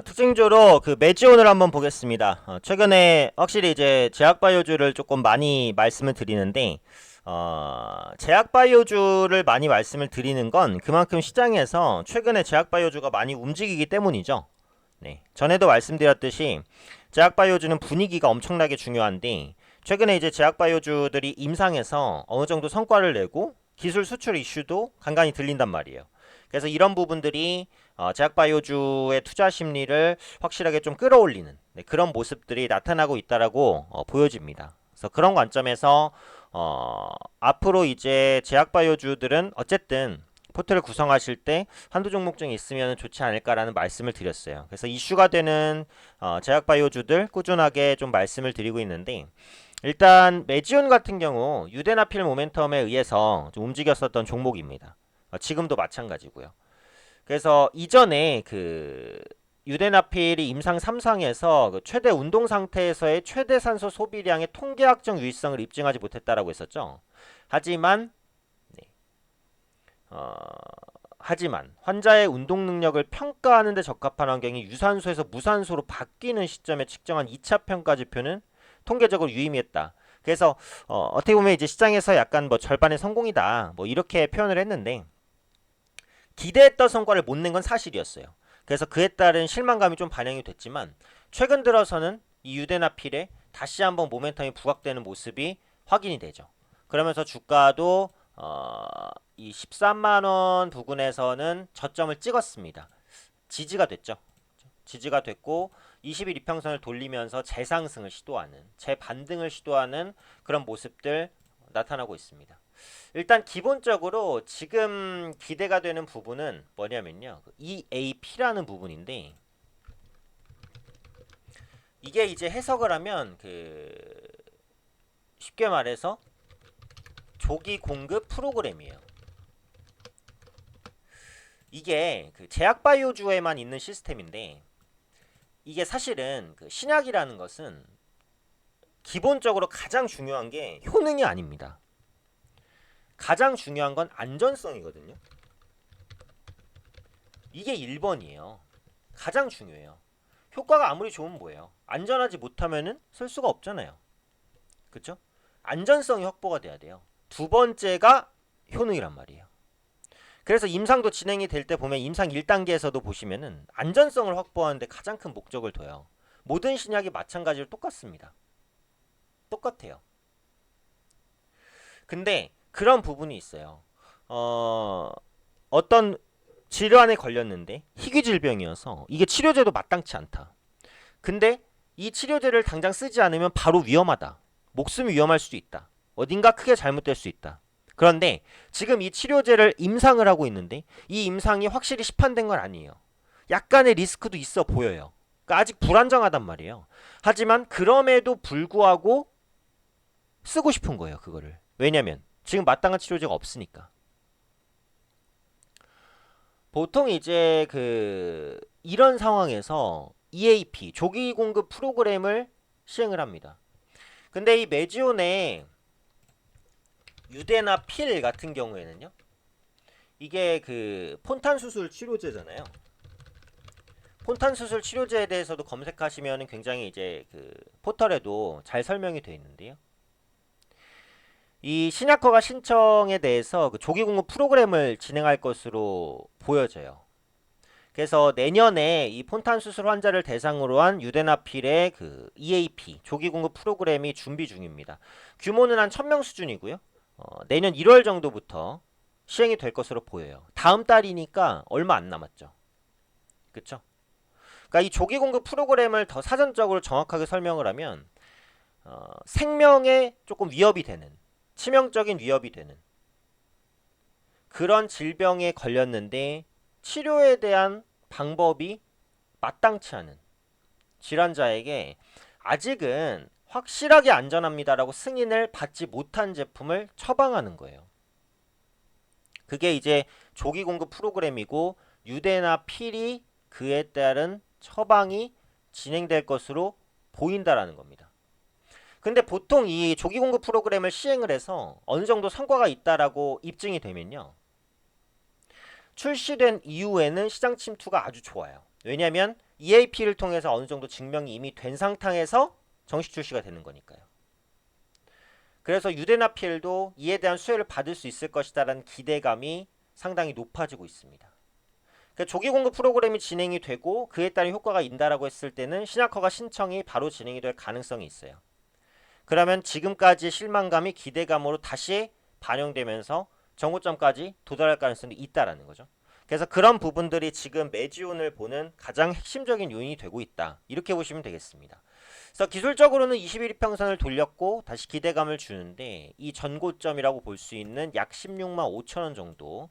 특징주로 그 메지온을 한번 보겠습니다. 최근에 확실히 이제 제약바이오주를 조금 많이 말씀을 드리는데, 제약바이오주를 많이 말씀을 드리는 건 그만큼 시장에서 최근에 제약바이오주가 많이 움직이기 때문이죠. 네. 전에도 말씀드렸듯이 제약바이오주는 분위기가 엄청나게 중요한데, 최근에 이제 제약바이오주들이 임상에서 어느 정도 성과를 내고 기술 수출 이슈도 간간히 들린단 말이에요. 그래서 이런 부분들이 제약바이오주의 투자 심리를 확실하게 좀 끌어올리는, 네, 그런 모습들이 나타나고 있다라고 보여집니다. 그래서 그런 관점에서 앞으로 이제 제약바이오주들은 어쨌든 포트를 구성하실 때 한두 종목 중에 있으면 좋지 않을까라는 말씀을 드렸어요. 그래서 이슈가 되는 제약바이오주들 꾸준하게 좀 말씀을 드리고 있는데, 일단 메지온 같은 경우 유대나필 모멘텀에 의해서 좀 움직였었던 종목입니다. 지금도 마찬가지고요. 그래서 이전에 그 유대나필이 임상 3상에서 그 최대 운동 상태에서의 최대 산소 소비량의 통계학적 유의성을 입증하지 못했다라고 했었죠. 하지만 네, 어, 하지만 환자의 운동 능력을 평가하는 데 적합한 환경이 유산소에서 무산소로 바뀌는 시점에 측정한 2차 평가 지표는 통계적으로 유의미했다. 그래서 어떻게 보면 이제 시장에서 약간 뭐 절반의 성공이다, 뭐 이렇게 표현을 했는데, 기대했던 성과를 못 낸 건 사실이었어요. 그래서 그에 따른 실망감이 좀 반영이 됐지만, 최근 들어서는 이 유대나필에 다시 한번 모멘텀이 부각되는 모습이 확인이 되죠. 그러면서 주가도 이 13만 원 부근에서는 저점을 찍었습니다. 지지가 됐죠. 지지가 됐고 20일 이평선을 돌리면서 재상승을 시도하는, 재반등을 시도하는 그런 모습들 나타나고 있습니다. 일단 기본적으로 지금 기대가 되는 부분은 뭐냐면요, EAP라는 부분인데, 이게 이제 해석을 하면 그 쉽게 말해서 조기 공급 프로그램이에요. 이게 그 제약바이오주에만 있는 시스템인데, 이게 사실은 그 신약이라는 것은 기본적으로 가장 중요한 게 효능이 아닙니다. 가장 중요한 건 안전성이거든요. 이게 1번이에요. 가장 중요해요. 효과가 아무리 좋으면 뭐예요? 안전하지 못하면은 쓸 수가 없잖아요. 그쵸? 안전성이 확보가 돼야 돼요. 두 번째가 효능이란 말이에요. 그래서 임상도 진행이 될 때 보면 임상 1단계에서도 보시면은 안전성을 확보하는데 가장 큰 목적을 둬요. 모든 신약이 마찬가지로 똑같습니다. 똑같아요. 근데 그런 부분이 있어요. 어떤 질환에 걸렸는데 희귀 질병이어서 이게 치료제도 마땅치 않다. 근데 이 치료제를 당장 쓰지 않으면 바로 위험하다. 목숨이 위험할 수도 있다. 어딘가 크게 잘못될 수 있다. 그런데 지금 이 치료제를 임상을 하고 있는데 이 임상이 확실히 시판된 건 아니에요. 약간의 리스크도 있어 보여요. 그러니까 아직 불안정하단 말이에요. 하지만 그럼에도 불구하고 쓰고 싶은 거예요, 그거를. 왜냐면 지금 마땅한 치료제가 없으니까. 보통 이제 그 이런 상황에서 EAP 조기 공급 프로그램을 시행을 합니다. 근데 이 메지온의 유대나 필 같은 경우에는요, 이게 그 폰탄 수술 치료제잖아요. 폰탄 수술 치료제에 대해서도 검색하시면 굉장히 이제 그 포털에도 잘 설명이 되어 있는데요. 이 신약허가 신청에 대해서 그 조기 공급 프로그램을 진행할 것으로 보여져요. 그래서 내년에 이 폰탄 수술 환자를 대상으로 한 유데나필의 그 EAP 조기 공급 프로그램이 준비 중입니다. 규모는 한 1000명 수준이고요. 내년 1월 정도부터 시행이 될 것으로 보여요. 다음 달이니까 얼마 안 남았죠. 그쵸? 그러니까 이 조기 공급 프로그램을 더 사전적으로 정확하게 설명을 하면 생명에 조금 위협이 되는, 치명적인 위협이 되는 그런 질병에 걸렸는데 치료에 대한 방법이 마땅치 않은 질환자에게 아직은 확실하게 안전합니다라고 승인을 받지 못한 제품을 처방하는 거예요. 그게 이제 조기 공급 프로그램이고 유대나 필이 그에 따른 처방이 진행될 것으로 보인다라는 겁니다. 근데 보통 이 조기 공급 프로그램을 시행을 해서 어느 정도 성과가 있다라고 입증이 되면요, 출시된 이후에는 시장 침투가 아주 좋아요. 왜냐하면 EAP를 통해서 어느 정도 증명이 이미 된 상태에서 정식 출시가 되는 거니까요. 그래서 유대나필도 이에 대한 수혜를 받을 수 있을 것이다라는 기대감이 상당히 높아지고 있습니다. 그러니까 조기 공급 프로그램이 진행이 되고 그에 따른 효과가 있다라고 했을 때는 신약허가 신청이 바로 진행이 될 가능성이 있어요. 그러면 지금까지의 실망감이 기대감으로 다시 반영되면서 정고점까지 도달할 가능성이 있다라는 거죠. 그래서 그런 부분들이 지금 매지온을 보는 가장 핵심적인 요인이 되고 있다. 이렇게 보시면 되겠습니다. 그래서 기술적으로는 21이평선을 돌렸고 다시 기대감을 주는데 이 전고점이라고 볼 수 있는 약 16만 5천 원 정도,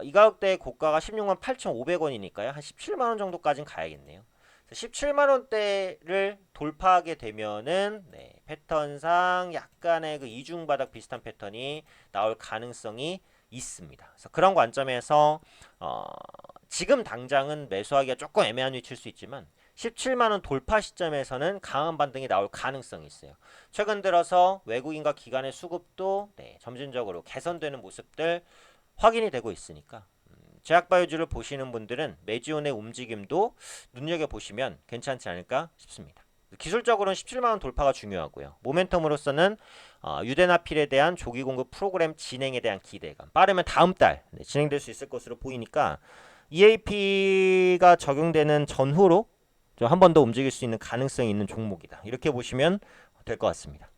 이 가격대의 고가가 16만 8,500원이니까요. 한 17만 원 정도까지는 가야겠네요. 17만 원대를 돌파하게 되면은 패턴상 약간의 그 이중 바닥 비슷한 패턴이 나올 가능성이 있습니다. 그래서 그런 관점에서 지금 당장은 매수하기가 조금 애매한 위치일 수 있지만 17만 원 돌파 시점에서는 강한 반등이 나올 가능성이 있어요. 최근 들어서 외국인과 기관의 수급도 점진적으로 개선되는 모습들 확인이 되고 있으니까 제약바이오주를 보시는 분들은 매지온의 움직임도 눈여겨보시면 괜찮지 않을까 싶습니다. 기술적으로는 17만원 돌파가 중요하고요. 모멘텀으로서는 유대나필에 대한 조기 공급 프로그램 진행에 대한 기대감, 빠르면 다음 달 진행될 수 있을 것으로 보이니까 EAP가 적용되는 전후로 한 번 더 움직일 수 있는 가능성이 있는 종목이다. 이렇게 보시면 될 것 같습니다.